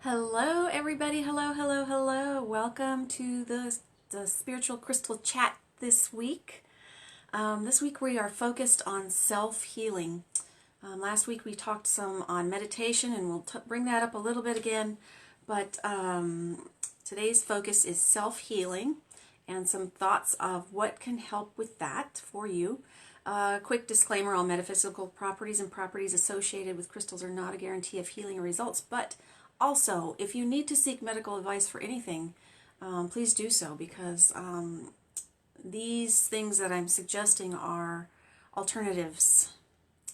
Hello, everybody. Hello, hello, hello. Welcome to the Spiritual Crystal Chat this week. This week we are focused on self-healing. Last week we talked some on meditation, and we'll bring that up a little bit again. But today's focus is self-healing and some thoughts of what can help with that for you. Quick disclaimer, all metaphysical properties and properties associated with crystals are not a guarantee of healing or results, but also, if you need to seek medical advice for anything, please do so, because these things that I'm suggesting are alternatives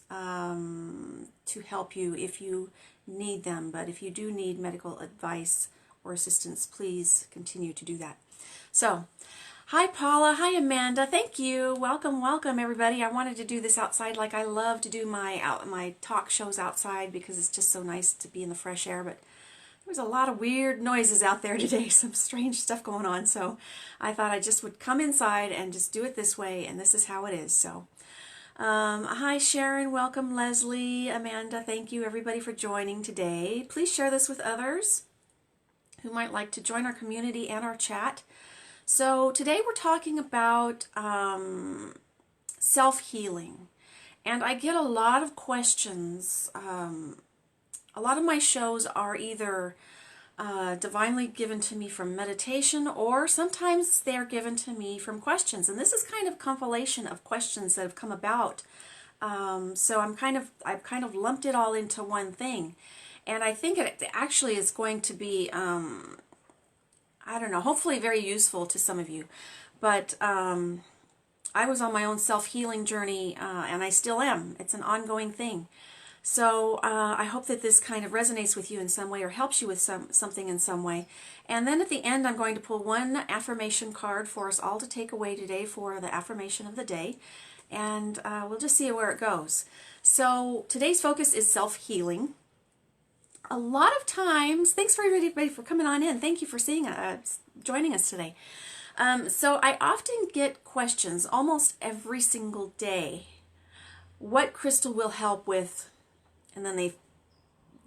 to help you if you need them. But if you do need medical advice or assistance, please continue to do that. So, hi Paula, hi Amanda, thank you. Welcome, welcome everybody. I wanted to do this outside, like I love to do my talk shows outside because it's just so nice to be in the fresh air, but there's a lot of weird noises out there today, some strange stuff going on, so I thought I just would come inside and just do it this way, and this is how it is. So, hi Sharon, welcome Leslie, Amanda, thank you everybody for joining today. Please share this with others who might like to join our community and our chat. So today we're talking about self-healing, and I get a lot of questions. A lot of my shows are either divinely given to me from meditation, or sometimes they're given to me from questions. And this is kind of a compilation of questions that have come about. So I've kind of lumped it all into one thing. And I think it actually is going to be, I don't know, hopefully very useful to some of you. But I was on my own self-healing journey, and I still am. It's an ongoing thing. So I hope that this kind of resonates with you in some way or helps you with something in some way. And then at the end, I'm going to pull one affirmation card for us all to take away today for the affirmation of the day. And we'll just see where it goes. So today's focus is self-healing. A lot of times, thanks for everybody for coming on in. Thank you for joining us today. So I often get questions almost every single day. What crystal will help with? And then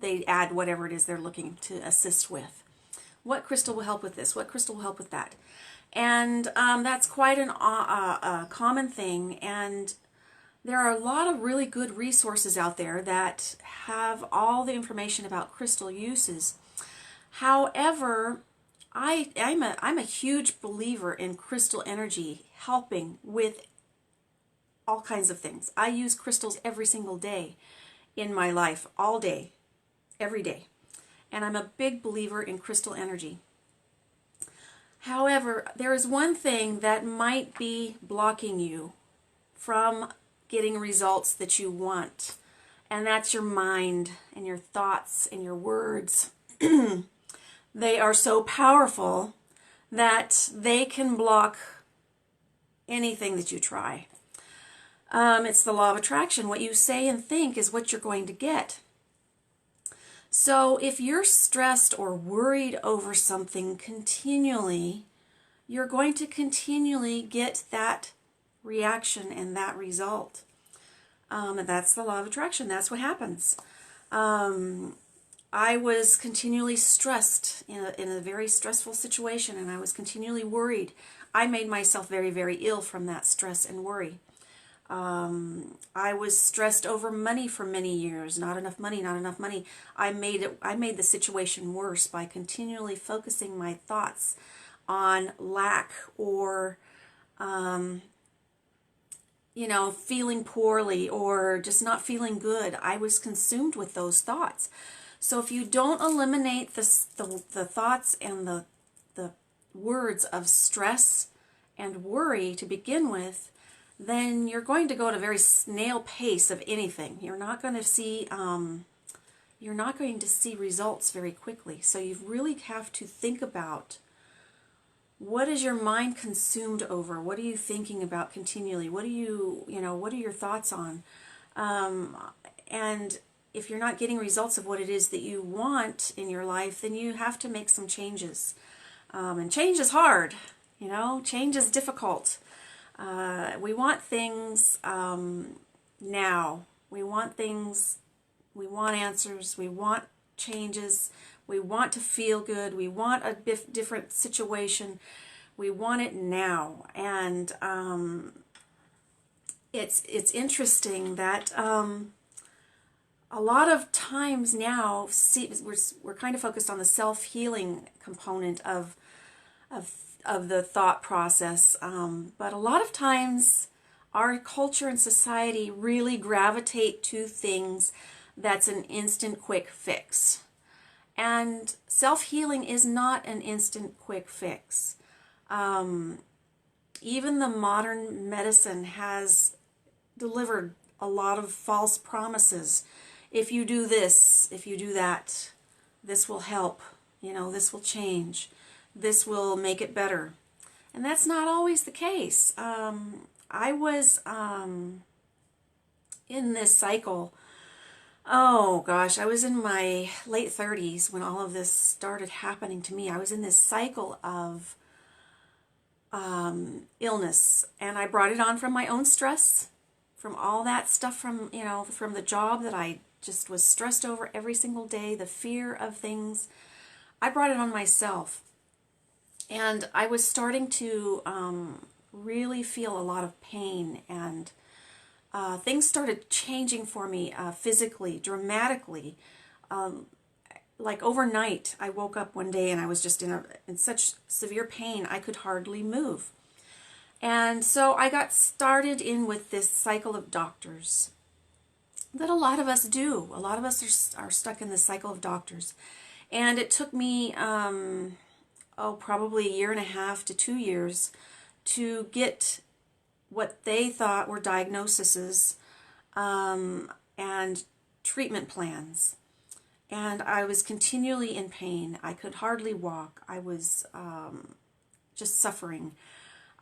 they add whatever it is they're looking to assist with. What crystal will help with this? What crystal will help with that? And that's quite a common thing. And there are a lot of really good resources out there that have all the information about crystal uses. However, I'm a huge believer in crystal energy helping with all kinds of things. I use crystals every single day in my life, all day, every day. And I'm a big believer in crystal energy. However, there is one thing that might be blocking you from getting results that you want, and that's your mind and your thoughts and your words. They are so powerful that they can block anything that you try. It's the law of attraction. What you say and think is what you're going to get. So if you're stressed or worried over something continually, you're going to continually get that reaction and that result. And that's the law of attraction. That's what happens. I was continually stressed in a very stressful situation, and I was continually worried. I made myself very, very ill from that stress and worry. I was stressed over money for many years. Not enough money, not enough money. I made the situation worse by continually focusing my thoughts on lack or, feeling poorly or just not feeling good. I was consumed with those thoughts. So if you don't eliminate the thoughts and the words of stress and worry to begin with, then you're going to go at a very snail pace of anything. You're not going to see results very quickly. So you really have to think about, what is your mind consumed over? What are you thinking about continually? What are your thoughts on? And if you're not getting results of what it is that you want in your life, then you have to make some changes. And change is hard. Change is difficult. We want things now. We want answers. We want changes. We want to feel good. We want a different situation. We want it now. And it's interesting that a lot of times now, we're kind of focused on the self-healing component of the thought process, but a lot of times our culture and society really gravitate to things that's an instant quick fix. And self-healing is not an instant quick fix. Even the modern medicine has delivered a lot of false promises. If you do this, if you do that, this will help, this will change, this will make it better. And that's not always the case. I was in this cycle. Oh gosh, I was in my late 30s when all of this started happening to me. I was in this cycle of illness, and I brought it on from my own stress, from all that stuff from the job that I just was stressed over every single day, the fear of things. I brought it on myself. And I was starting to really feel a lot of pain, and things started changing for me physically, dramatically. Like overnight, I woke up one day and I was just in such severe pain I could hardly move. And so I got started in with this cycle of doctors that a lot of us do. A lot of us are stuck in this cycle of doctors. And it took me, probably a year and a half to 2 years to get what they thought were diagnoses and treatment plans. And I was continually in pain. I could hardly walk. I was just suffering.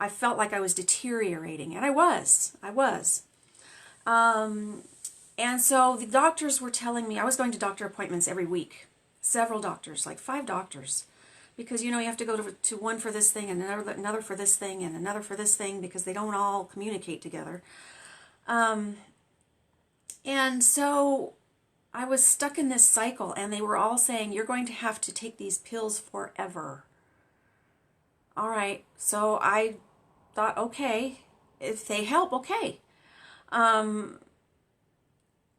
I felt like I was deteriorating, and I was. And so the doctors were telling me, I was going to doctor appointments every week, several doctors, like 5 doctors, because you have to go to one for this thing and another for this thing and another for this thing, because they don't all communicate together. And so I was stuck in this cycle, and they were all saying, you're going to have to take these pills forever. All right, so I thought, okay, if they help, okay.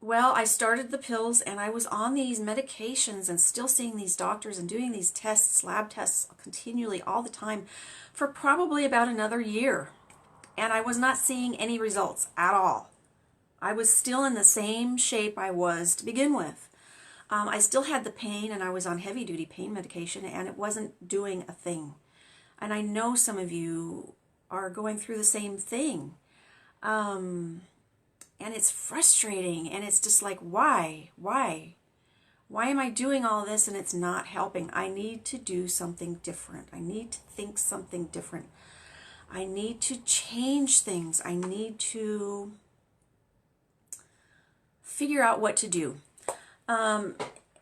Well, I started the pills, and I was on these medications and still seeing these doctors and doing these tests, lab tests, continually all the time for probably about another year. And I was not seeing any results at all. I was still in the same shape I was to begin with. I still had the pain, and I was on heavy-duty pain medication, and it wasn't doing a thing. And I know some of you are going through the same thing. And it's frustrating, and it's just like, why? Why am I doing all this and it's not helping? I need to do something different. I need to think something different. I need to change things. I need to figure out what to do.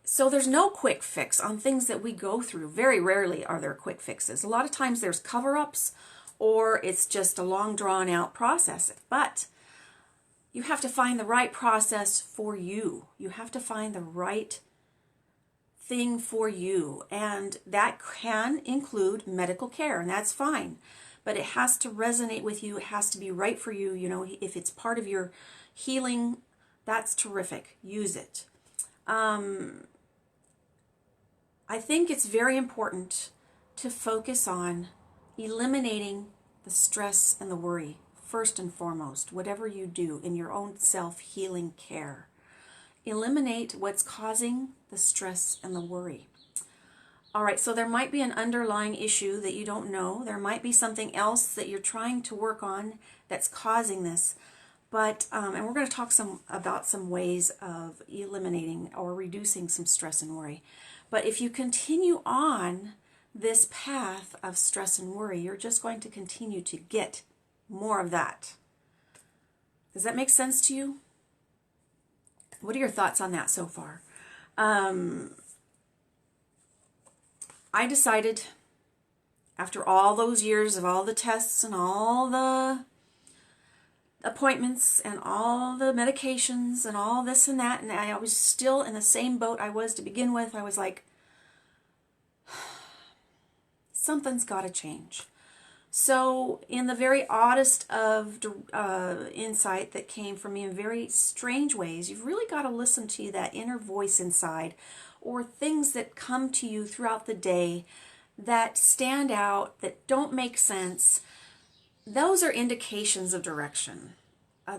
So there's no quick fix on things that we go through. Very rarely are there quick fixes. A lot of times there's cover-ups, or it's just a long drawn out process. But you have to find the right process for you. You have to find the right thing for you. And that can include medical care, and that's fine. But it has to resonate with you. It has to be right for you. If it's part of your healing, that's terrific. Use it. I think it's very important to focus on eliminating the stress and the worry. First and foremost, whatever you do in your own self-healing care, eliminate what's causing the stress and the worry. All right, so there might be an underlying issue that you don't know. There might be something else that you're trying to work on that's causing this. But, and we're going to talk about some ways of eliminating or reducing some stress and worry. But if you continue on this path of stress and worry, you're just going to continue to get more of that. Does that make sense to you? What are your thoughts on that so far? I decided, after all those years of all the tests and all the appointments and all the medications and all this and that, and I was still in the same boat I was to begin with. I was like, something's got to change. So in the very oddest of insight that came from me in very strange ways, you've really got to listen to that inner voice inside, or things that come to you throughout the day that stand out, that don't make sense. Those are indications of direction.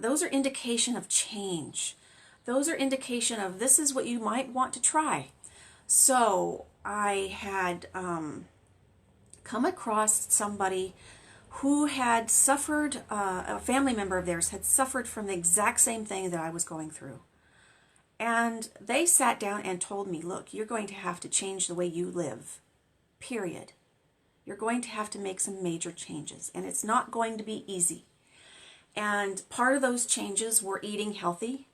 Those are indication of change. Those are indication of this is what you might want to try. So I had come across somebody who had suffered, a family member of theirs had suffered from the exact same thing that I was going through. And they sat down and told me, look, you're going to have to change the way you live, period. You're going to have to make some major changes, and it's not going to be easy. And part of those changes were eating healthy,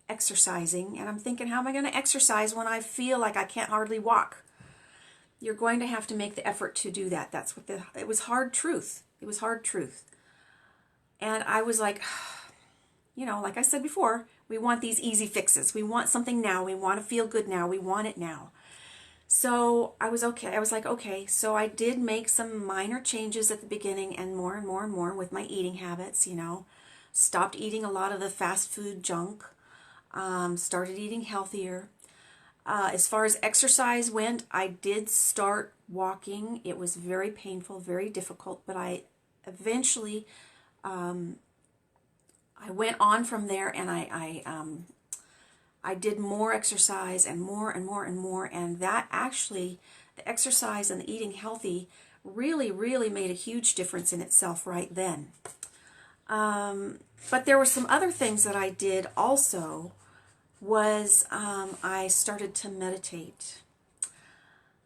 exercising, and I'm thinking, how am I going to exercise when I feel like I can't hardly walk? You're going to have to make the effort to do that. That's what it was hard truth. It was hard truth. And I was like, you know, like I said before, we want these easy fixes. We want something now. We want to feel good now. We want it now. So I was okay. I was like, okay. So I did make some minor changes at the beginning, and more and more and more with my eating habits, you know. Stopped eating a lot of the fast food junk. Started eating healthier. As far as exercise went, I did start walking. It was very painful, very difficult, but I eventually, I went on from there, and I did more exercise and more and more and more, and that actually, the exercise and the eating healthy really, really made a huge difference in itself right then. But there were some other things that I did also. I started to meditate.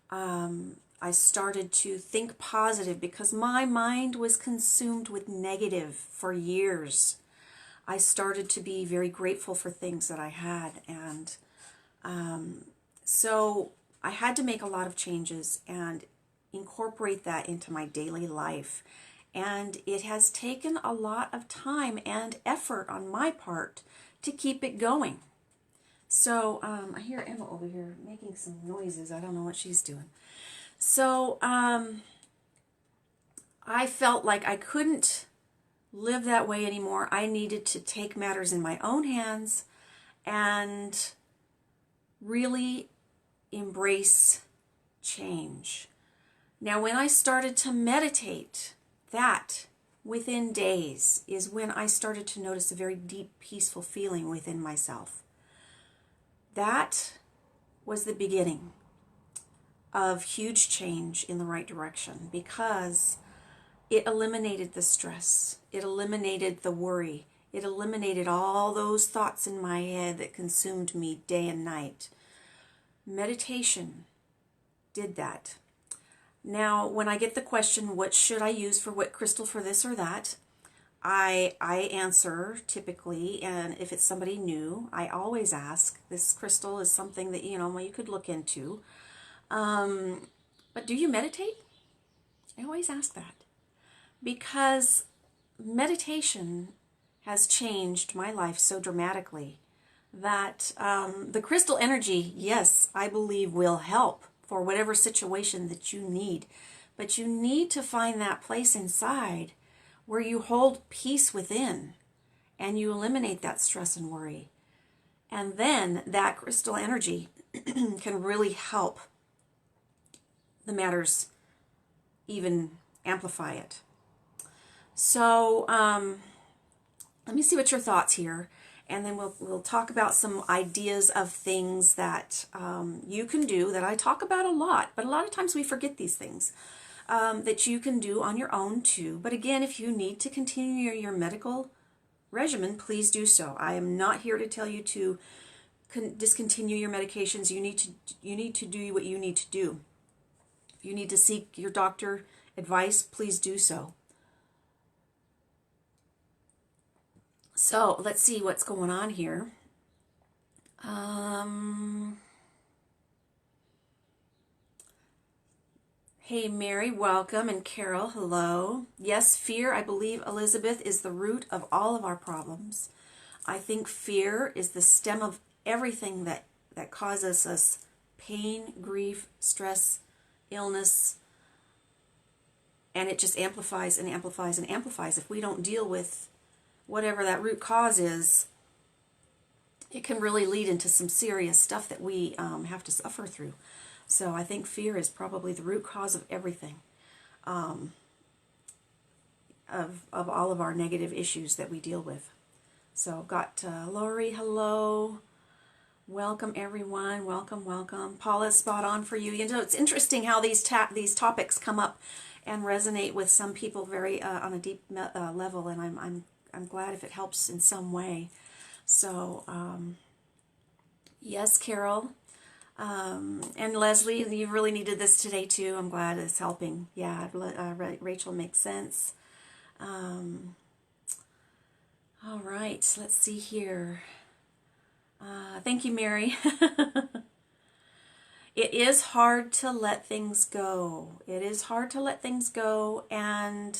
I started to think positive because my mind was consumed with negative for years. I started to be very grateful for things that I had, and so I had to make a lot of changes and incorporate that into my daily life. And it has taken a lot of time and effort on my part to keep it going. So I hear Emma over here making some noises. I don't know what she's doing. So I felt like I couldn't live that way anymore. I needed to take matters in my own hands and really embrace change. Now, when I started to meditate, that within days is when I started to notice a very deep, peaceful feeling within myself. That was the beginning of huge change in the right direction, because it eliminated the stress. It eliminated the worry. It eliminated all those thoughts in my head that consumed me day and night. Meditation did that. Now, when I get the question, what should I use for what crystal for this or that, I answer typically, and if it's somebody new, I always ask. This crystal is something that, you know, you could look into. But do you meditate? I always ask that, because meditation has changed my life so dramatically that the crystal energy, yes, I believe will help for whatever situation that you need. But you need to find that place inside where you hold peace within and you eliminate that stress and worry. And then that crystal energy can really help the matters even amplify it. So let me see what your thoughts here, and then we'll talk about some ideas of things that you can do that I talk about a lot, but a lot of times we forget these things that you can do on your own too. But again, if you need to continue your medical regimen, please do so. I am not here to tell you to discontinue your medications. You need to do what you need to do. If you need to seek your doctor advice, please do so. So let's see what's going on here. Hey, Mary, welcome, and Carol, hello. Yes, fear, I believe, Elizabeth, is the root of all of our problems. I think fear is the stem of everything that causes us pain, grief, stress, illness, And it just amplifies and amplifies and amplifies. If we don't deal with whatever that root cause is, it can really lead into some serious stuff that we have to suffer through. So I think fear is probably the root cause of everything, of all of our negative issues that we deal with. So I've got Lori, hello. Welcome everyone. Welcome, welcome. Paula, spot on for you. You know, it's interesting how these topics come up and resonate with some people very on a deep level, and I'm glad if it helps in some way. So yes, Carol, and Leslie, you really needed this today too. I'm glad it's helping. Yeah, Rachel, makes sense. All right, let's see here. Thank you, Mary. It is hard to let things go. It is hard to let things go, and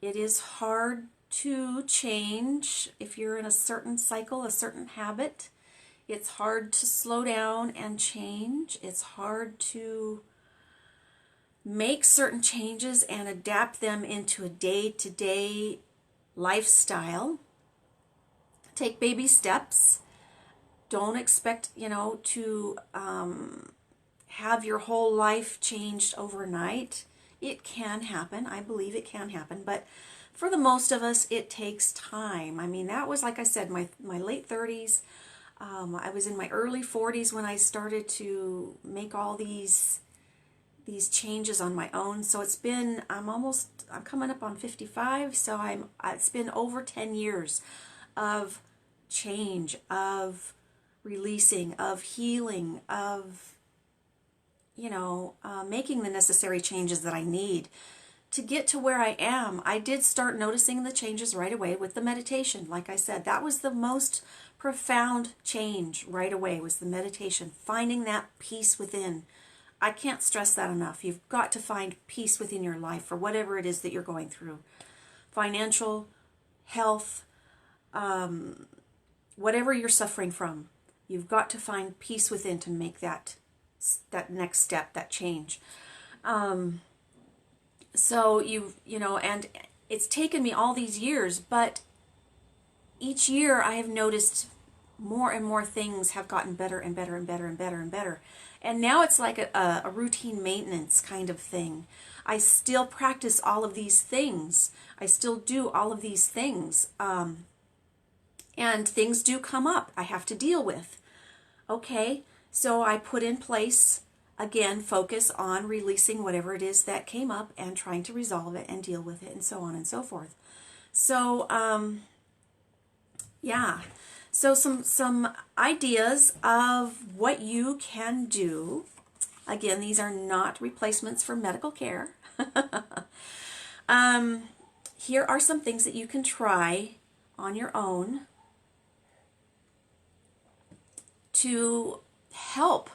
it is hard to change if you're in a certain cycle, a certain habit. It's hard to slow down and change. It's hard to make certain changes and adapt them into a day-to-day lifestyle. Take baby steps. Don't expect, to have your whole life changed overnight. It can happen. I believe it can happen. But for the most of us, it takes time. I mean, that was, like I said, my late 30s. I was in my early 40s when I started to make all these changes on my own. So it's been, I'm coming up on 55. So it's been over 10 years of change, of releasing, of healing, of making the necessary changes that I need to get to where I am. I did start noticing the changes right away with the meditation. Like I said, that was the most profound change right away, was the meditation, finding that peace within. I can't stress that enough. You've got to find peace within your life for whatever it is that you're going through. Financial, health, whatever you're suffering from, you've got to find peace within to make that next step, that change. So and it's taken me all these years, but each year I have noticed more and more things have gotten better and better and better and better and better. And now it's like a routine maintenance kind of thing. I still practice all of these things. I still do all of these things. And things do come up I have to deal with. Okay, so I put in place, again, focus on releasing whatever it is that came up and trying to resolve it and deal with it and so on and so forth. So, yeah. So some ideas of what you can do. Again, these are not replacements for medical care. Here are some things that you can try on your own to help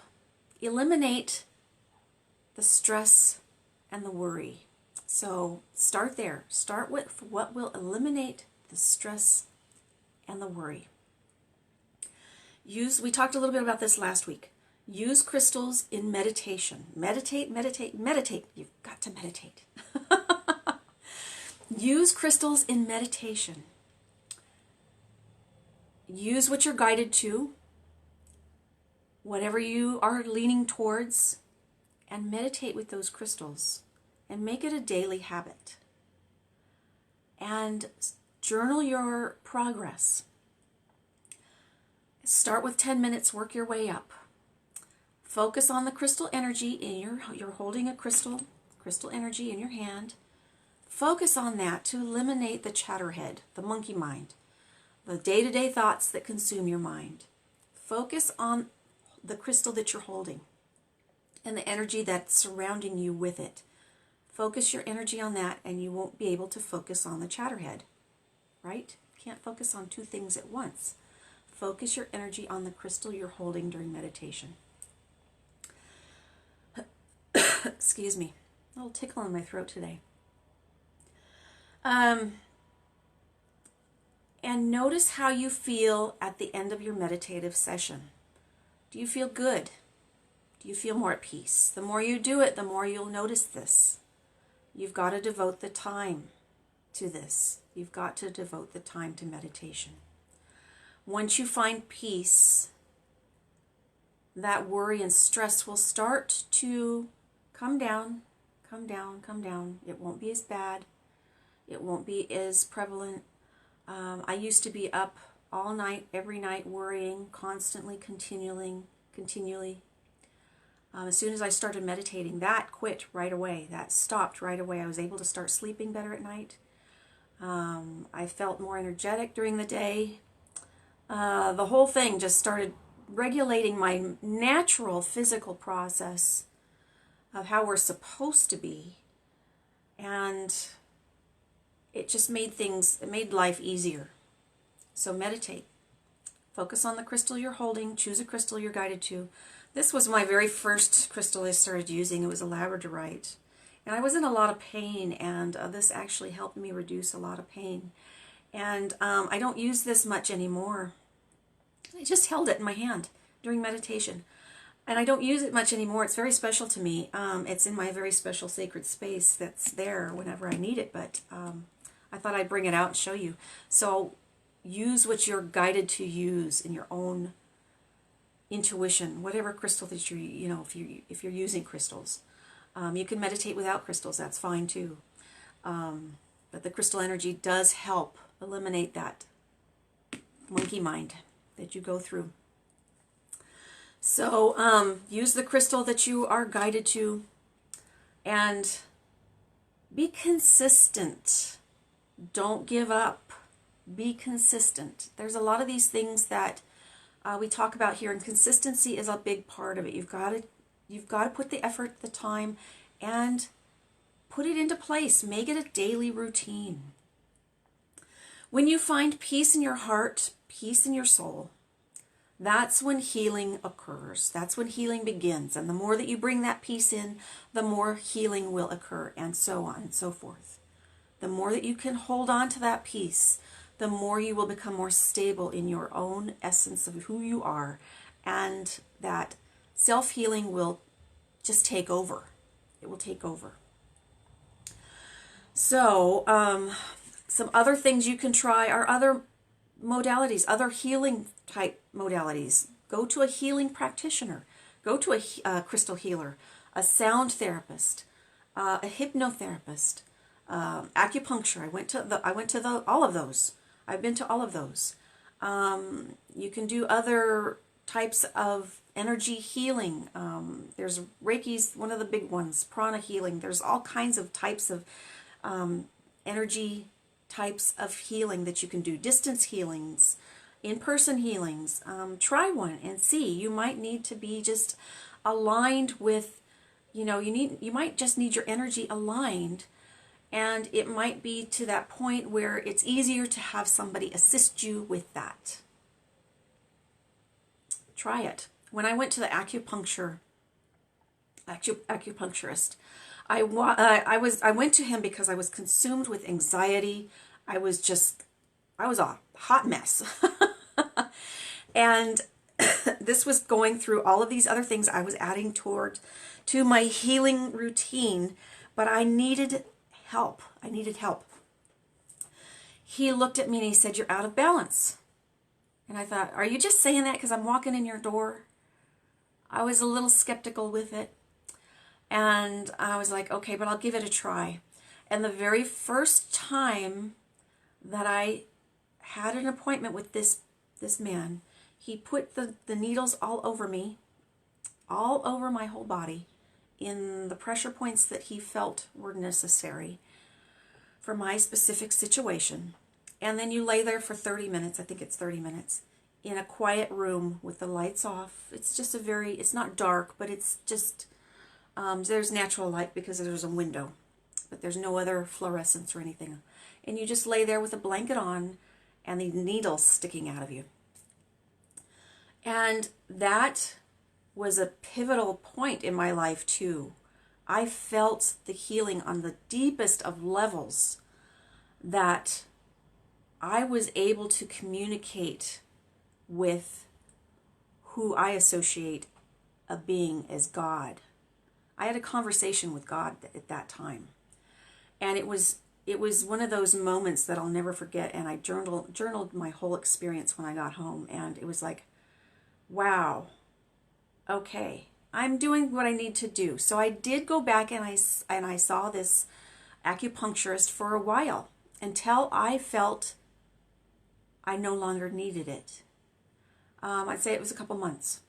eliminate the stress and the worry. So start there. Start with what will eliminate the stress and the worry. We talked a little bit about this last week. Use crystals in meditation. Meditate, meditate, meditate. You've got to meditate. Use crystals in meditation. Use what you're guided to, whatever you are leaning towards, and meditate with those crystals and make it a daily habit. And journal your progress. Start with 10 minutes, work your way up. Focus on the crystal energy you're holding a crystal energy in your hand. Focus on that to eliminate the chatterhead, the monkey mind, the day-to-day thoughts that consume your mind. Focus on the crystal that you're holding and the energy that's surrounding you with it. Focus your energy on that, and you won't be able to focus on the chatterhead, right? You can't focus on two things at once. Focus your energy on the crystal you're holding during meditation. Excuse me, a little tickle in my throat today. And notice how you feel at the end of your meditative session. Do you feel good? Do you feel more at peace? The more you do it, the more you'll notice this. you've got to devote the time to this. You've got to devote the time to meditation. Once you find peace, that worry and stress will start to come down, come down, come down. It won't be as bad. It won't be as prevalent. I used to be up all night, every night, worrying, constantly, continually. As soon as I started meditating, that quit right away. That stopped right away. I was able to start sleeping better at night. I felt more energetic during the day. The whole thing just started regulating my natural physical process of how we're supposed to be. And it just made it made life easier. So meditate. Focus on the crystal you're holding. Choose a crystal you're guided to. This was my very first crystal I started using. It was a labradorite. And I was in a lot of pain, and this actually helped me reduce a lot of pain. And I don't use this much anymore. I just held it in my hand during meditation. And I don't use it much anymore. It's very special to me. It's in my very special sacred space that's there whenever I need it. But I thought I'd bring it out and show you. So use what you're guided to use in your own intuition, whatever crystal that if you're using crystals. You can meditate without crystals, that's fine too. But the crystal energy does help eliminate that monkey mind that you go through. So use the crystal that you are guided to and be consistent. Don't give up. Be consistent. There's a lot of these things that we talk about here, and consistency is a big part of it. You've got to put the effort, the time, and put it into place. Make it a daily routine. When you find peace in your heart, peace in your soul, that's when healing occurs. That's when healing begins. And the more that you bring that peace in, the more healing will occur, and so on and so forth. The more that you can hold on to that peace, the more you will become more stable in your own essence of who you are, and that self-healing will just take over. It will take over. So, some other things you can try are other modalities, other healing type modalities. Go to a healing practitioner. Go to a crystal healer, a sound therapist, a hypnotherapist, acupuncture. I went to all of those. I've been to all of those. You can do other types of energy healing. There's Reiki's one of the big ones, prana healing. There's all kinds of types of energy types of healing that you can do. Distance healings, in-person healings. Try one and see. You might need to be just aligned with, you might just need your energy aligned. And it might be to that point where it's easier to have somebody assist you with that. Try it. When I went to the acupuncturist, I went to him because I was consumed with anxiety. I was a hot mess. And this was going through all of these other things I was adding to my healing routine, but I needed help. I needed help. He looked at me and he said, "You're out of balance." And I thought, are you just saying that because I'm walking in your door? I was a little skeptical with it. And I was like, okay, but I'll give it a try. And the very first time that I had an appointment with this man, he put the needles all over me, all over my whole body, in the pressure points that he felt were necessary for my specific situation. And then you lay there for 30 minutes, I think it's 30 minutes, in a quiet room with the lights off. It's just it's not dark, but it's just, there's natural light because there's a window, but there's no other fluorescence or anything. And you just lay there with a blanket on and the needles sticking out of you. And that was a pivotal point in my life too. I felt the healing on the deepest of levels, that I was able to communicate with who I associate a being as God. I had a conversation with God at that time. And it was one of those moments that I'll never forget. And I journaled my whole experience when I got home, and it was like, wow, okay, I'm doing what I need to do. So I did go back, and I saw this acupuncturist for a while until I felt I no longer needed it. I'd say it was a couple months.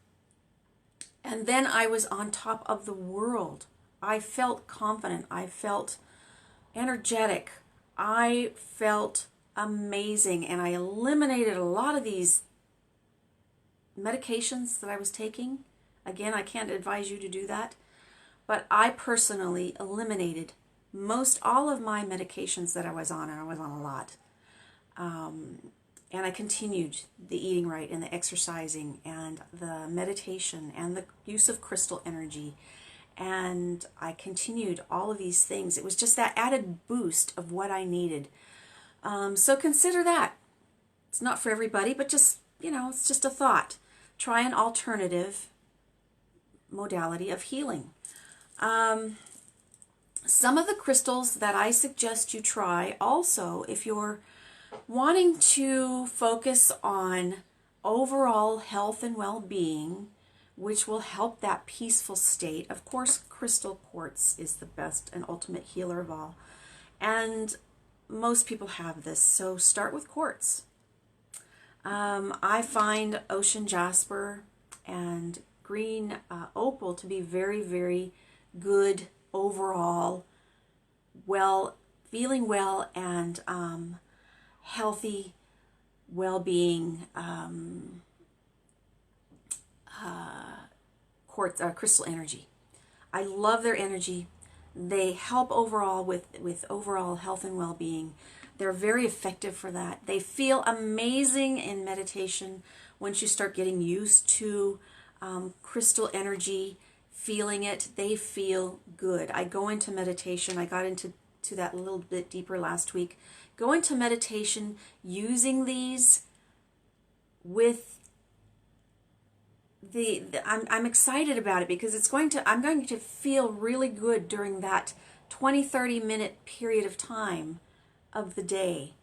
And then I was on top of the world. I felt confident. I felt energetic. I felt amazing. And I eliminated a lot of these medications that I was taking. Again, I can't advise you to do that. But I personally eliminated most all of my medications that I was on, and I was on a lot. And I continued the eating right and the exercising and the meditation and the use of crystal energy. And I continued all of these things. It was just that added boost of what I needed. So consider that. It's not for everybody, but just, it's just a thought. Try an alternative modality of healing. Some of the crystals that I suggest you try also, if you're wanting to focus on overall health and well-being, which will help that peaceful state. Of course, crystal quartz is the best and ultimate healer of all. And most people have this, so start with quartz. I find ocean jasper and green opal to be very, very good overall, feeling well and healthy well-being crystal energy. I love their energy. They help overall with overall health and well-being. They're very effective for that. They feel amazing in meditation once you start getting used to crystal energy, feeling it. They feel good. I go into meditation. I got into that a little bit deeper last week. Go into meditation using these with I'm excited about it because I'm going to feel really good during that 20-30 minute period of time of the day.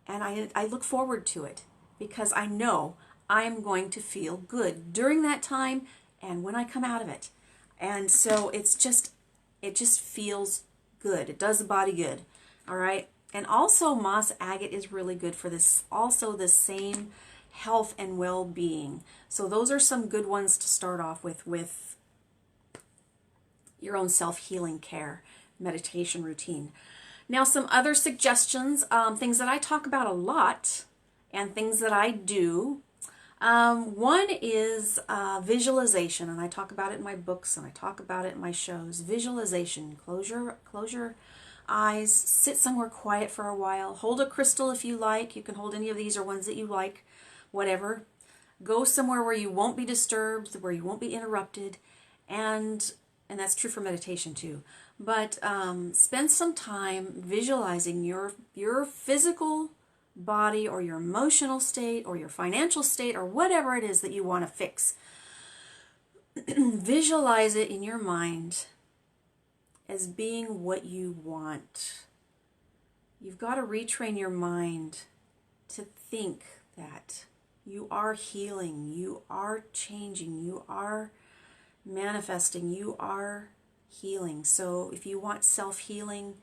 And I look forward to it because I know I'm going to feel good during that time and when I come out of it. And so it just feels good. It does the body good. All right. And also moss agate is really good for this. Also the same health and well-being. So those are some good ones to start off with your own self-healing care, meditation routine. Now some other suggestions, things that I talk about a lot and things that I do. One is visualization, and I talk about it in my books and I talk about it in my shows. Visualization. Close your eyes, sit somewhere quiet for a while, hold a crystal if you like. You can hold any of these or ones that you like, whatever. Go somewhere where you won't be disturbed, where you won't be interrupted, and that's true for meditation too. But spend some time visualizing your physical body or your emotional state or your financial state or whatever it is that you want to fix. Visualize it in your mind as being what you want. You've got to retrain your mind to think that you are healing, you are changing, you are manifesting, you are healing. So if you want self-healing,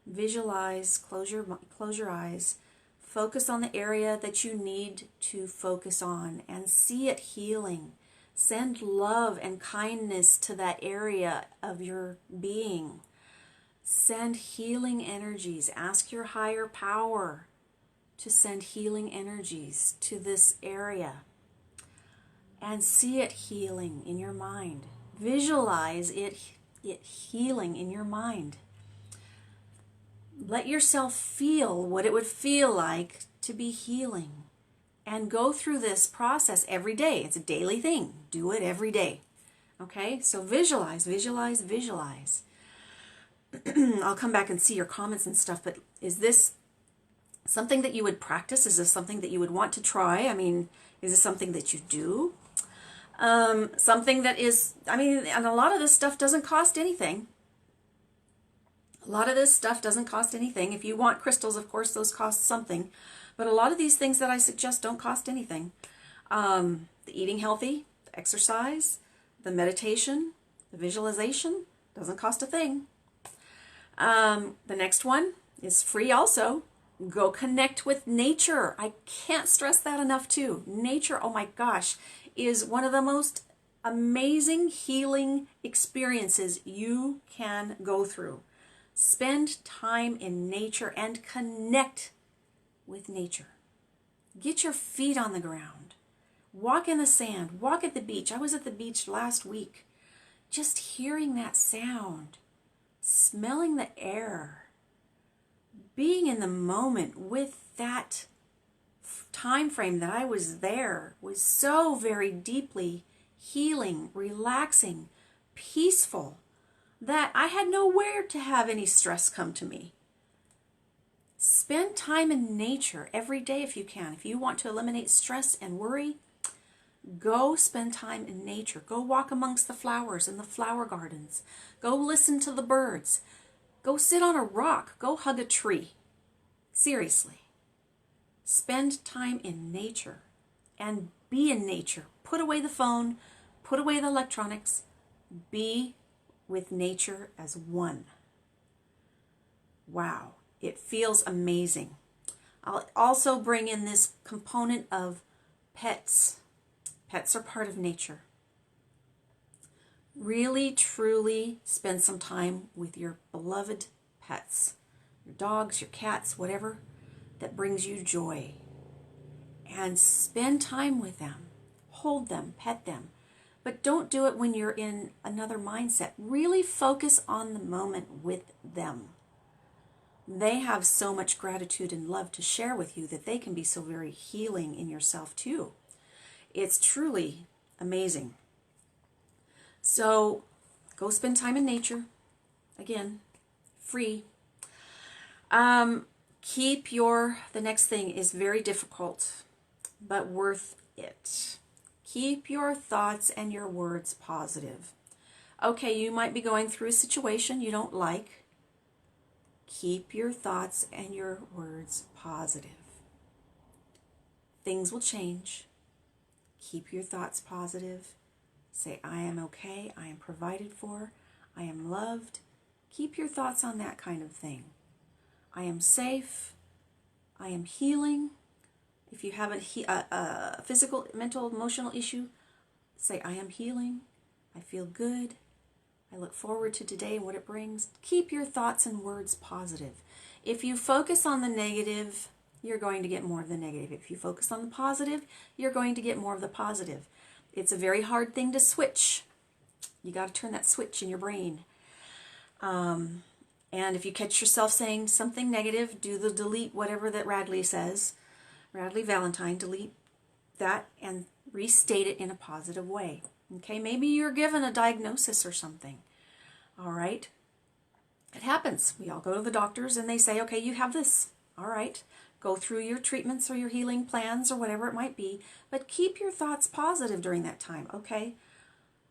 visualize, close your eyes, focus on the area that you need to focus on and see it healing. Send love and kindness to that area of your being. Send healing energies. Ask your higher power to send healing energies to this area. And see it healing in your mind. Visualize it healing in your mind. Let yourself feel what it would feel like to be healing. And go through this process every day. It's a daily thing. Do it every day. Okay? So visualize, visualize, visualize. I'll come back and see your comments and stuff, but is this something that you would practice? Is this something that you would want to try? I mean, is this something that you do? Something that is, and a lot of this stuff doesn't cost anything. A lot of this stuff doesn't cost anything. If you want crystals, of course, those cost something. But a lot of these things that I suggest don't cost anything. The eating healthy, the exercise, the meditation, the visualization doesn't cost a thing. The next one is free also. Go connect with nature. I can't stress that enough too. Nature, oh my gosh, is one of the most amazing healing experiences you can go through. Spend time in nature and connect with nature. Get your feet on the ground. Walk in the sand. Walk at the beach. I was at the beach last week. Just hearing that sound. Smelling the air. Being in the moment with that time frame that I was there was so very deeply healing, relaxing, peaceful, that I had nowhere to have any stress come to me. Spend time in nature every day if you can. If you want to eliminate stress and worry, go spend time in nature. Go walk amongst the flowers in the flower gardens. Go listen to the birds. Go sit on a rock. Go hug a tree. Seriously. Spend time in nature and be in nature. Put away the phone. Put away the electronics. Be with nature as one. Wow, it feels amazing. I'll also bring in this component of pets. Pets are part of nature. Really, truly spend some time with your beloved pets. Your dogs, your cats, whatever that brings you joy. And spend time with them. Hold them, pet them. But don't do it when you're in another mindset. Really focus on the moment with them. They have so much gratitude and love to share with you that they can be so very healing in yourself too. It's truly amazing. So go spend time in nature. Again, free. The next thing is very difficult, but worth it. Keep your thoughts and your words positive. Okay, you might be going through a situation you don't like. Keep your thoughts and your words positive. Things will change. Keep your thoughts positive. Say, I am okay, I am provided for, I am loved. Keep your thoughts on that kind of thing. I am safe. I am healing. If you have a physical, mental, emotional issue, say, I am healing. I feel good. I look forward to today and what it brings. Keep your thoughts and words positive. If you focus on the negative, you're going to get more of the negative. If you focus on the positive, you're going to get more of the positive. It's a very hard thing to switch. You got to turn that switch in your brain. And if you catch yourself saying something negative, do the delete whatever that Radley says. Radley Valentine, delete that and restate it in a positive way. Okay, maybe you're given a diagnosis or something. All right. It happens. We all go to the doctors and they say, okay, you have this. All right. Go through your treatments or your healing plans or whatever it might be, but keep your thoughts positive during that time, okay?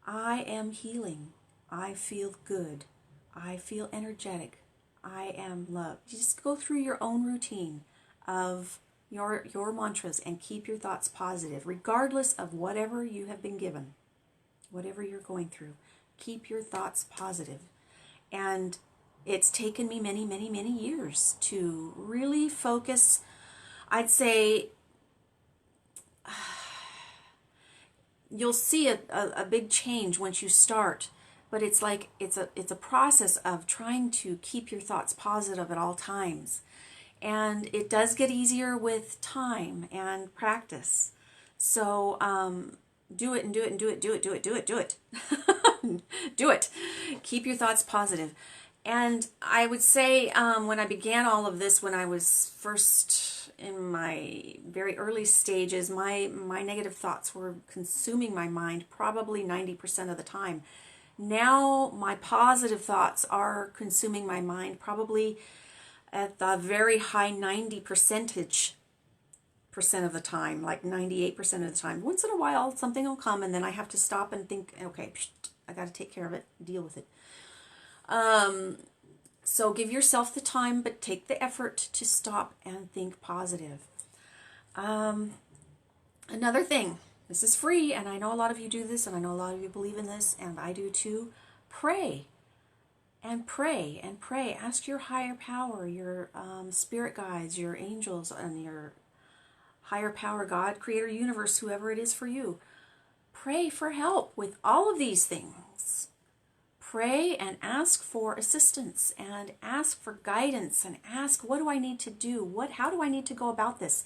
I am healing. I feel good. I feel energetic. I am loved. Just go through your own routine of your mantras and keep your thoughts positive, regardless of whatever you have been given, whatever you're going through. Keep your thoughts positive. And it's taken me many, many, many years to really focus. I'd say you'll see a big change once you start, but it's like it's a process of trying to keep your thoughts positive at all times. And it does get easier with time and practice. So do it and do it and do it, do it, do it, do it, do it. Do it. Keep your thoughts positive. And I would say when I began all of this, when I was first in my very early stages, my negative thoughts were consuming my mind probably 90% of the time. Now my positive thoughts are consuming my mind probably at the very high 90% of the time, like 98% of the time. Once in a while, something will come and then I have to stop and think, okay, I got to take care of it, deal with it. So give yourself the time, but take the effort to stop and think positive. Another thing, this is free, and I know a lot of you do this, and I know a lot of you believe in this, and I do too. Pray. And pray and pray. Ask your higher power, your spirit guides, your angels, and your higher power, God, creator, universe, whoever it is for you. Pray for help with all of these things. Pray and ask for assistance and ask for guidance and ask, what do I need to do? How do I need to go about this?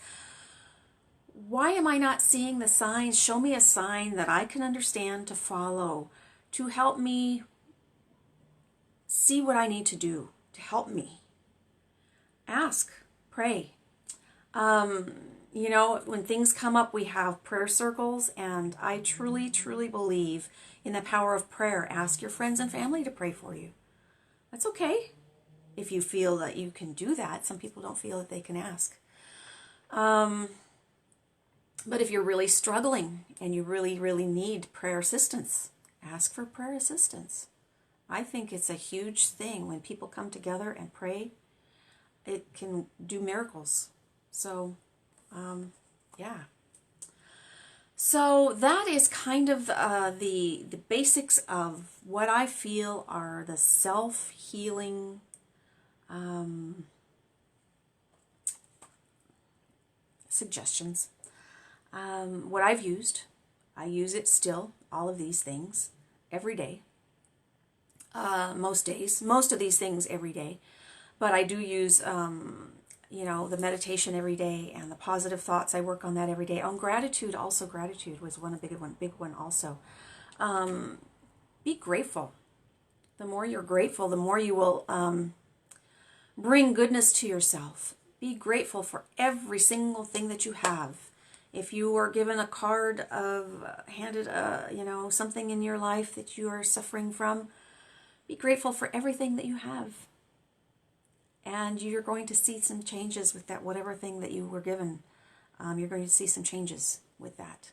Why am I not seeing the signs? Show me a sign that I can understand to follow, to help me see what I need to do, to help me. Ask, pray. You know, when things come up, we have prayer circles, and I truly, truly believe in the power of prayer. Ask your friends and family to pray for you. That's okay if you feel that you can do that. Some people don't feel that they can ask. But if you're really struggling and you really, really need prayer assistance, ask for prayer assistance. I think it's a huge thing when people come together and pray. It can do miracles. So, yeah. So that is kind of the basics of what I feel are the self-healing suggestions. What I've used, I use it still, all of these things, every day. Most days, most of these things every day. But I do use, you know, the meditation every day and the positive thoughts. I work on that every day. On gratitude, also gratitude was big one also. Be grateful. The more you're grateful, the more you will bring goodness to yourself. Be grateful for every single thing that you have. If you were given a card handed you know, something in your life that you are suffering from, be grateful for everything that you have. And you're going to see some changes with that, whatever thing that you were given. You're going to see some changes with that.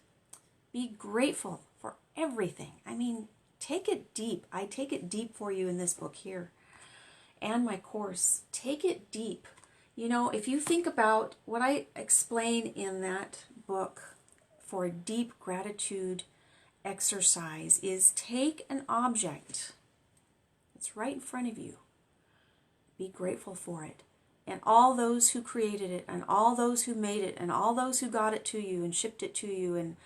Be grateful for everything. I mean, take it deep. I take it deep for you in this book here and my course. Take it deep. You know, if you think about what I explain in that book for a deep gratitude exercise is take an object. It's right in front of you. Be grateful for it. And all those who created it, and all those who made it, and all those who got it to you, and shipped it to you, and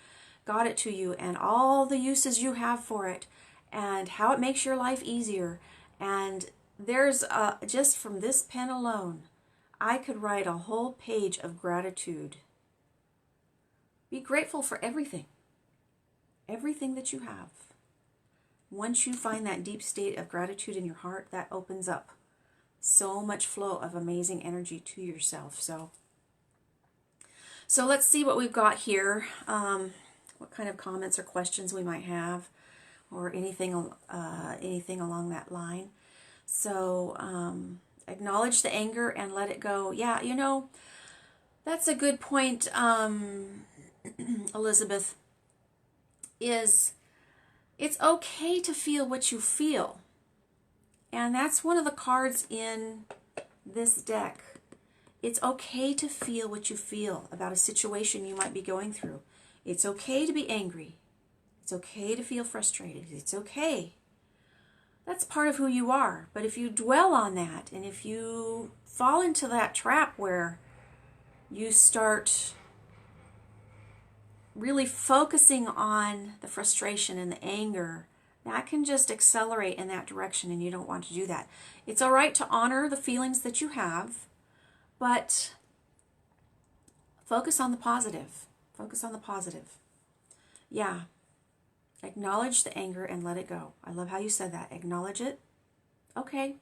got it to you, and all the uses you have for it, and how it makes your life easier. And there's, just from this pen alone, I could write a whole page of gratitude. Be grateful for everything. Everything that you have. Once you find that deep state of gratitude in your heart, that opens up so much flow of amazing energy to yourself. So let's see what we've got here. What kind of comments or questions we might have, or anything along that line. So acknowledge the anger and let it go. Yeah, you know, that's a good point, Elizabeth. It's okay to feel what you feel. And that's one of the cards in this deck. It's okay to feel what you feel about a situation you might be going through. It's okay to be angry. It's okay to feel frustrated. It's okay. That's part of who you are. But if you dwell on that, and if you fall into that trap where you start really focusing on the frustration and the anger, that can just accelerate in that direction, and you don't want to do that. It's all right to honor the feelings that you have, but focus on the positive. Focus on the positive. Yeah. Acknowledge the anger and let it go. I love how you said that. Acknowledge it. Okay.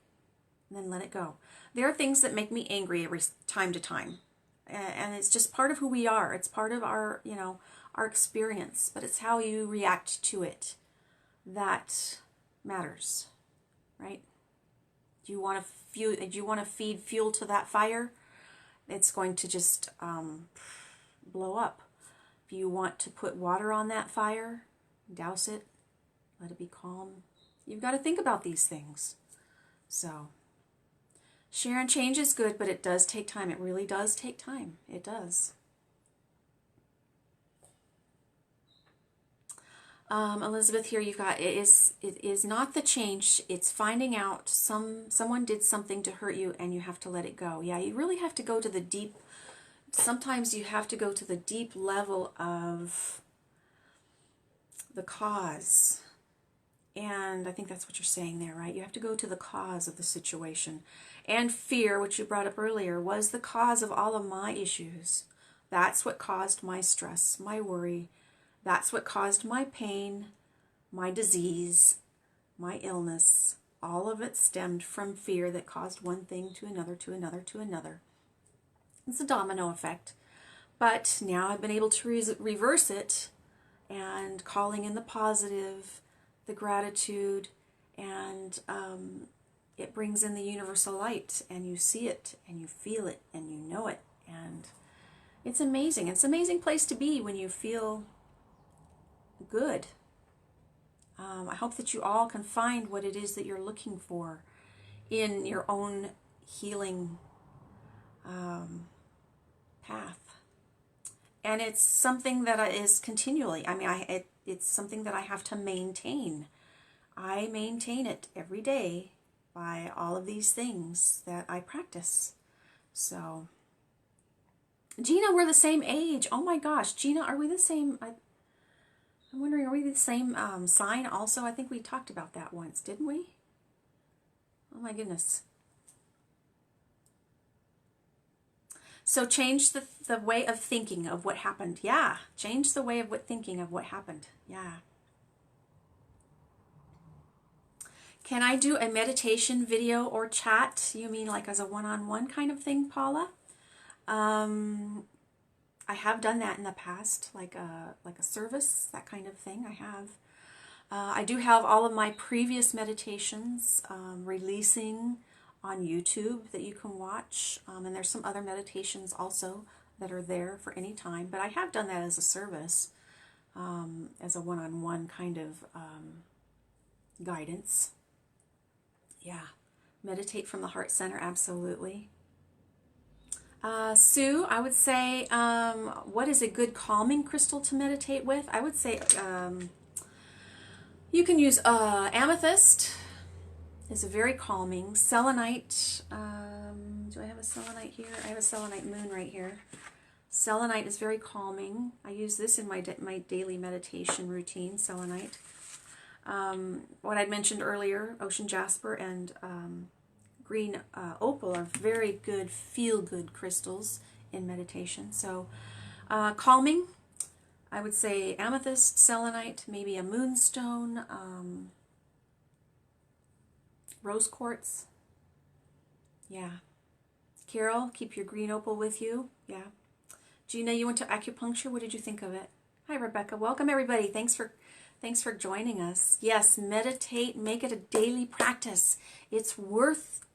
And then let it go. There are things that make me angry every time to time. And it's just part of who we are. It's part of our, you know, our experience. But it's how you react to it that matters, right? Do you want to feed fuel to that fire? It's going to just blow up. If you want to put water on that fire, douse it, let it be calm. You've got to think about these things. So, Sharon, change is good, but it does take time. It really does take time. It does. Elizabeth, here you've got, it is not the change, it's finding out someone did something to hurt you and you have to let it go. Yeah, you really have to go to the deep, sometimes you have to go to the deep level of the cause. And I think that's what you're saying there, right? You have to go to the cause of the situation. And fear, which you brought up earlier, was the cause of all of my issues. That's what caused my stress, my worry. That's what caused my pain, my disease, my illness. All of it stemmed from fear that caused one thing to another, to another, to another. It's a domino effect. But now I've been able to reverse it, and calling in the positive, the gratitude, and it brings in the universal light, and you see it, and you feel it, and you know it. And it's amazing. It's an amazing place to be when you feel good. I hope that you all can find what it is that you're looking for in your own healing path. And it's something that is continually, I mean, it's something that I have to maintain. I maintain it every day by all of these things that I practice. So, Gina, we're the same age. Oh my gosh, Gina, are we the same? I'm wondering, are we the same sign also? I think we talked about that once, didn't we? Oh my goodness. So change the way of thinking of what happened. Yeah, change the way of thinking of what happened. Yeah. Can I do a meditation video or chat? You mean like as a one-on-one kind of thing, Paula? I have done that in the past, like a service, that kind of thing. I have. I do have all of my previous meditations releasing on YouTube that you can watch, and there's some other meditations also that are there for any time. But I have done that as a service, as a one-on-one kind of guidance. Yeah, meditate from the heart center, absolutely. Sue, I would say, what is a good calming crystal to meditate with? I would say you can use amethyst. Is a very calming. Selenite. Do I have a selenite here? I have a selenite moon right here. Selenite is very calming. I use this in my daily meditation routine, selenite. What I mentioned earlier, ocean jasper and green opal are very good, feel-good crystals in meditation. So calming, I would say amethyst, selenite, maybe a moonstone, rose quartz. Yeah. Carol, keep your green opal with you. Yeah. Gina, you went to acupuncture. What did you think of it? Hi, Rebecca. Welcome, everybody. Thanks for joining us. Yes, meditate. Make it a daily practice. It's worth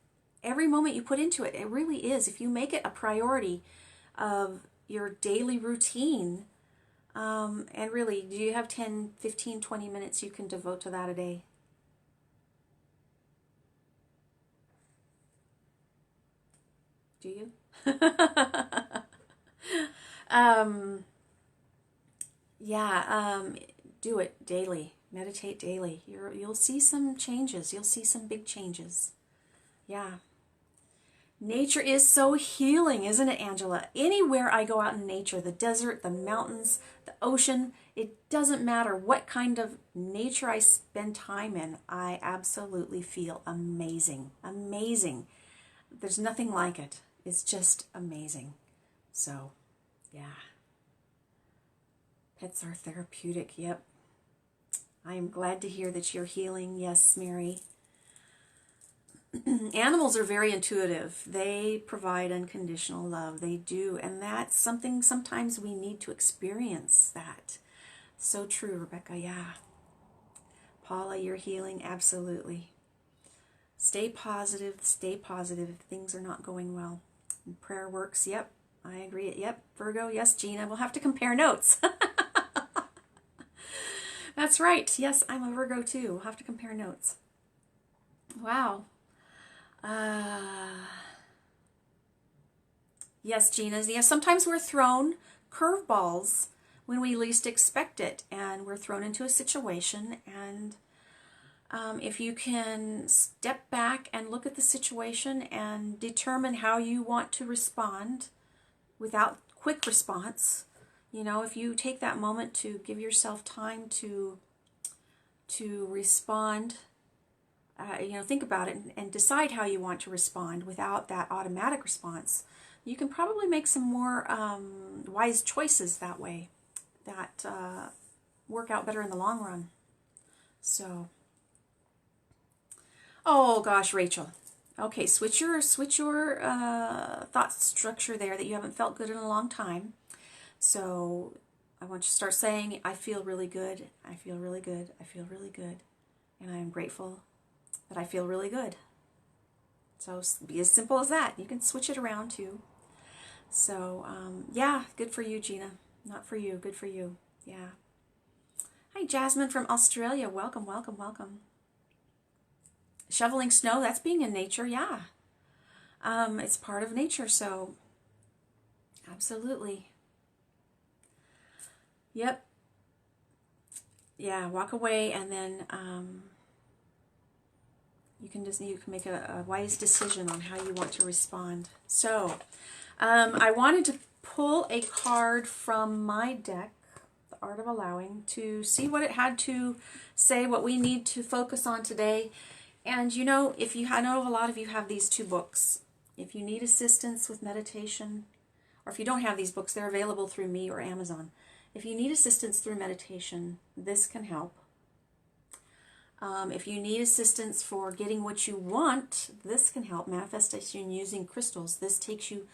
every moment you put into it. It really is. If you make it a priority of your daily routine, and really, do you have 10, 15, 20 minutes you can devote to that a day? Do you? Do it daily. Meditate daily. You'll see some changes. You'll see some big changes. Yeah. Nature is so healing, isn't it, Angela? Anywhere I go out in nature, the desert, the mountains, the ocean, it doesn't matter what kind of nature I spend time in, I absolutely feel amazing. Amazing. There's nothing like it. It's just amazing. So, yeah. Pets are therapeutic. Yep. I am glad to hear that you're healing. Yes, Mary. Animals are very intuitive. They provide unconditional love. They do. And that's something sometimes we need to experience that. So true, Rebecca. Yeah. Paula, you're healing. Absolutely. Stay positive. Stay positive if things are not going well. And prayer works. Yep. I agree. Yep. Virgo. Yes, Gina. We'll have to compare notes. That's right. Yes, I'm a Virgo too. We'll have to compare notes. Wow. Yes, Gina. Yes, sometimes we're thrown curveballs when we least expect it, and we're thrown into a situation. And if you can step back and look at the situation and determine how you want to respond without quick response, you know, if you take that moment to give yourself time to respond, you know, think about it and decide how you want to respond without that automatic response, you can probably make some more wise choices that way that work out better in the long run. So, oh gosh, Rachel. Okay, switch your thought structure there that you haven't felt good in a long time. So I want you to start saying, I feel really good, I feel really good, I feel really good, and I am grateful that I feel really good. So be as simple as that. You can switch it around too. So yeah, good for you, Gina. Not for you, good for you. Yeah. Hi, Jasmine from Australia. Welcome, welcome, welcome. Shoveling snow, that's being in nature, yeah. It's part of nature, so absolutely. Yep. Yeah, walk away, and then you can make a wise decision on how you want to respond. So I wanted to pull a card from my deck, The Art of Allowing, to see what it had to say, what we need to focus on today. And you know, I know a lot of you have these two books. If you need assistance with meditation, or if you don't have these books, they're available through me or Amazon. If you need assistance through meditation, this can help. If you need assistance for getting what you want, this can help. Manifestation using crystals. This takes you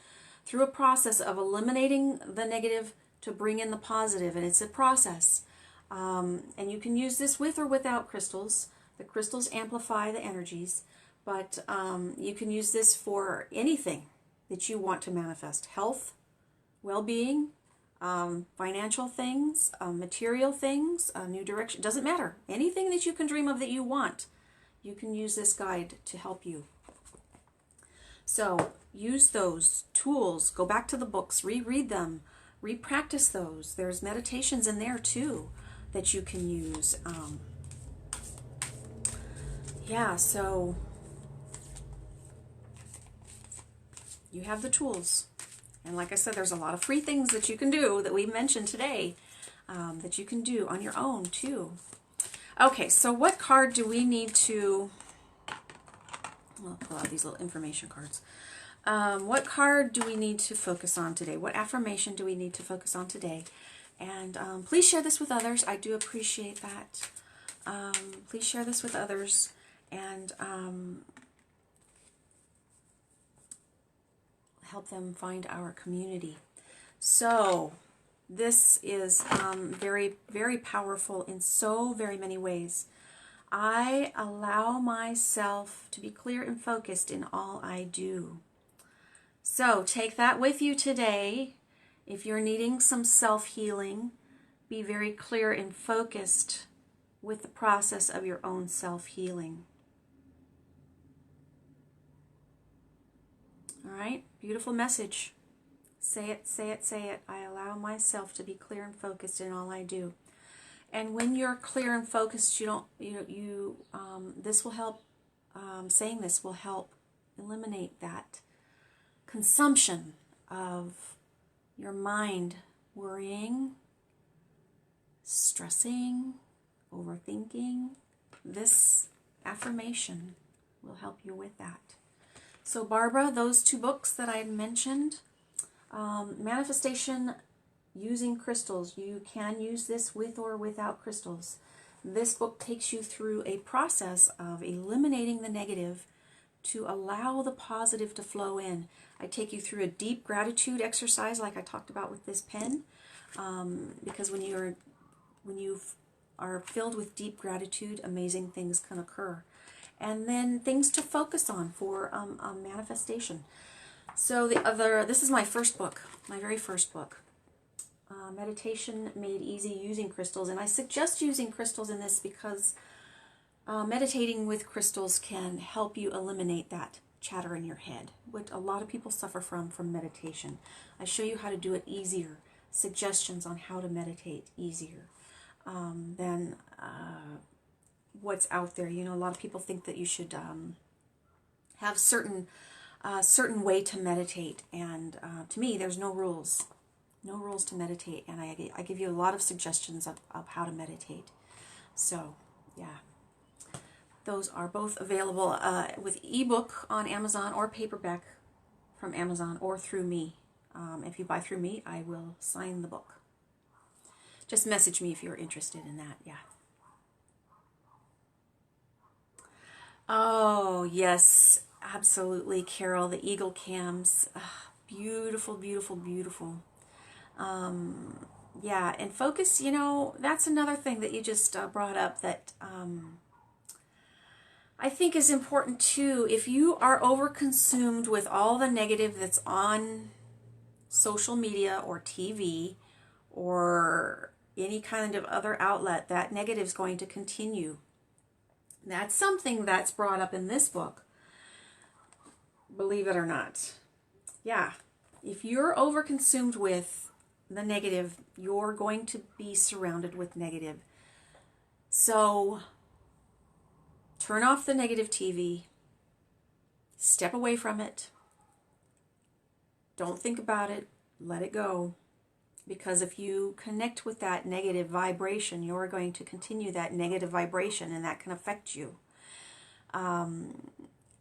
through a process of eliminating the negative to bring in the positive, and it's a process. And you can use this with or without crystals. The crystals amplify the energies, but you can use this for anything that you want to manifest. Health, well-being, financial things, material things, a new direction. Doesn't matter. Anything that you can dream of that you want, you can use this guide to help you. So use those tools. Go back to the books, reread them, re-practice those. There's meditations in there too that you can use. Yeah, so you have the tools. And like I said, there's a lot of free things that you can do that we mentioned today that you can do on your own too. Okay, so what card do we need to... I'll pull out these little information cards. What card do we need to focus on today? What affirmation do we need to focus on today? And please share this with others. I do appreciate that. Please share this with others. And help them find our community. So this is very, very powerful in so very many ways. I allow myself to be clear and focused in all I do. So take that with you today. If you're needing some self-healing, be very clear and focused with the process of your own self-healing. All right, beautiful message. Say it, say it, say it. I allow myself to be clear and focused in all I do. And when you're clear and focused, this will help. Saying this will help eliminate that consumption of your mind worrying, stressing, overthinking. This affirmation will help you with that. So Barbara, those two books that I had mentioned, Manifestation Using Crystals, you can use this with or without crystals. This book takes you through a process of eliminating the negative to allow the positive to flow in. I take you through a deep gratitude exercise like I talked about with this pen, because when you are filled with deep gratitude, amazing things can occur. And then things to focus on for manifestation. So this is my first book, my very first book, Meditation Made Easy Using Crystals. And I suggest using crystals in this because meditating with crystals can help you eliminate that chatter in your head, what a lot of people suffer from meditation. I show you how to do it easier, suggestions on how to meditate easier than what's out there. You know, a lot of people think that you should have certain way to meditate, and to me, there's no rules. No rules to meditate, and I give you a lot of suggestions of how to meditate. So, yeah. Those are both available with ebook on Amazon or paperback from Amazon or through me. If you buy through me, I will sign the book. Just message me if you're interested in that, yeah. Oh, yes, absolutely, Carol, the eagle cams. Beautiful, beautiful, beautiful. Yeah, and focus, you know, that's another thing that you just brought up that I think is important too. If you are overconsumed with all the negative that's on social media or TV or any kind of other outlet, that negative is going to continue. That's something that's brought up in this book, believe it or not. Yeah, if you're overconsumed with the negative, you're going to be surrounded with negative. So turn off the negative TV, step away from it, don't think about it, let it go. Because if you connect with that negative vibration, you're going to continue that negative vibration, and that can affect you. I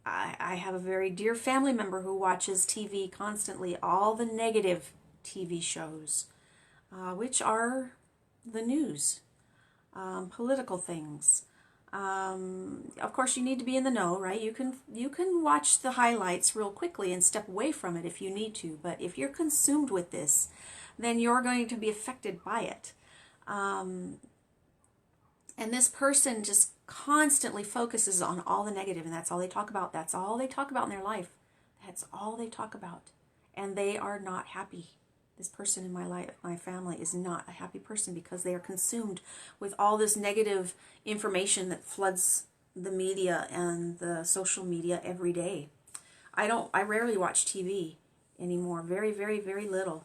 have a very dear family member who watches TV constantly, all the negative TV shows, which are the news, political things. Of course, you need to be in the know, right? You can watch the highlights real quickly and step away from it if you need to. But if you're consumed with this, then you're going to be affected by it. And this person just constantly focuses on all the negative, and that's all they talk about. That's all they talk about in their life. That's all they talk about. And they are not happy. This person in my life, my family, is not a happy person because they are consumed with all this negative information that floods the media and the social media every day. I rarely watch TV anymore. Very, very, very little.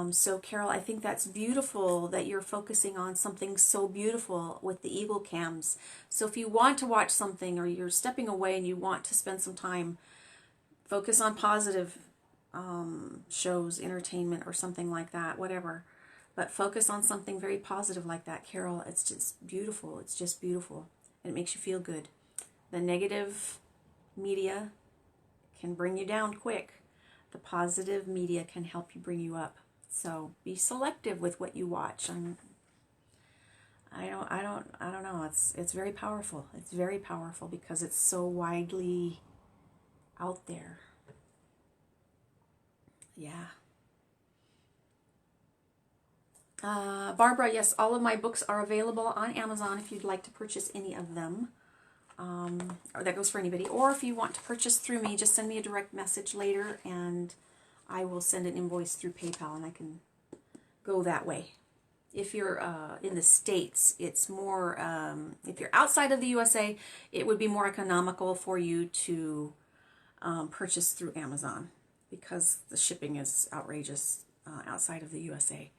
So Carol, I think that's beautiful that you're focusing on something so beautiful with the eagle cams. So if you want to watch something, or you're stepping away and you want to spend some time, focus on positive shows, entertainment, or something like that, whatever. But focus on something very positive like that, Carol. It's just beautiful. It's just beautiful. And it makes you feel good. The negative media can bring you down quick. The positive media can help you bring you up. So be selective with what you watch. I don't know. It's very powerful. It's very powerful because it's so widely out there. Yeah. Barbara, yes, all of my books are available on Amazon if you'd like to purchase any of them. Or that goes for anybody. Or if you want to purchase through me, just send me a direct message later and I will send an invoice through PayPal and I can go that way. If you're in the States, it's more, if you're outside of the USA, it would be more economical for you to purchase through Amazon because the shipping is outrageous outside of the USA.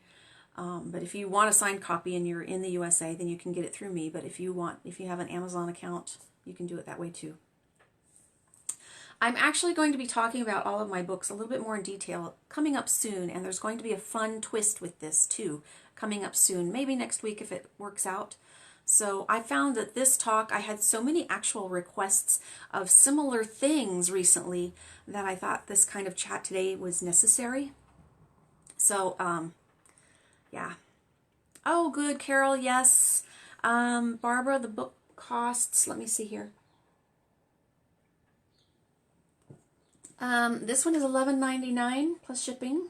But if you want a signed copy and you're in the USA, then you can get it through me. But if you have an Amazon account, you can do it that way too. I'm actually going to be talking about all of my books a little bit more in detail coming up soon, and there's going to be a fun twist with this too coming up soon, maybe next week if it works out. So I found that this talk, I had so many actual requests of similar things recently that I thought this kind of chat today was necessary. So, yeah. Oh, good, Carol, yes. Barbara, the book costs, let me see here. This one is $11.99 plus shipping.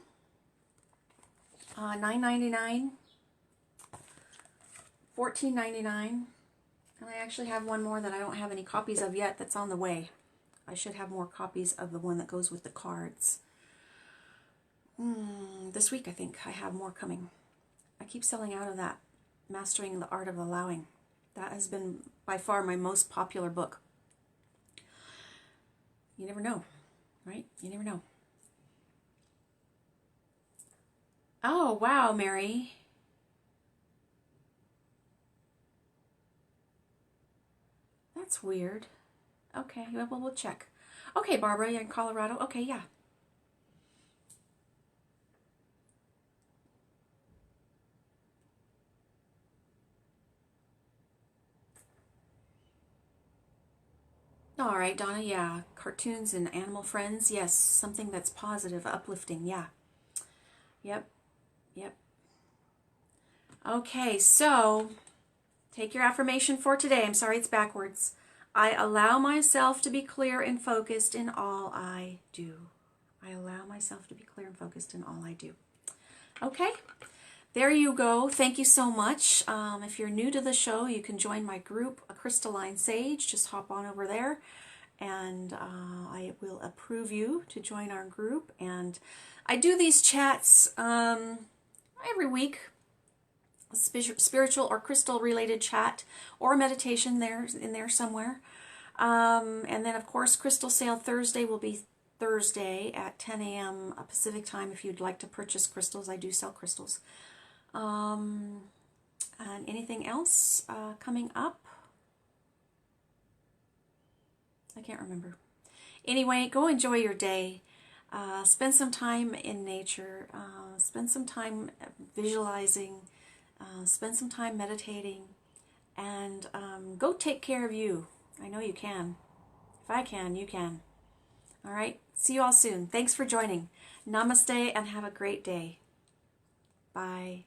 $9.99. $14.99. And I actually have one more that I don't have any copies of yet that's on the way. I should have more copies of the one that goes with the cards. This week, I think, I have more coming. I keep selling out of that. Mastering the Art of Allowing. That has been by far my most popular book. You never know, right? You never know. Oh, wow, Mary. That's weird. Okay, well, we'll check. Okay, Barbara, you're in Colorado. Okay, yeah. All right, Donna, yeah. Cartoons and animal friends. Yes, something that's positive, uplifting. Yeah. Yep. Yep. Okay, so take your affirmation for today. I'm sorry it's backwards. I allow myself to be clear and focused in all I do. I allow myself to be clear and focused in all I do. Okay, there you go. Thank you so much. If you're new to the show, you can join my group, A Crystalline Sage. Just hop on over there and I will approve you to join our group. And I do these chats every week. A spiritual or crystal related chat or meditation there in there somewhere. And then of course Crystal Sale Thursday will be Thursday at 10 a.m. Pacific time if you'd like to purchase crystals. I do sell crystals. And anything else coming up? I can't remember. Anyway, go enjoy your day. Spend some time in nature. Spend some time visualizing. Spend some time meditating. And go take care of you. I know you can. If I can, you can. All right. See you all soon. Thanks for joining. Namaste and have a great day. Bye.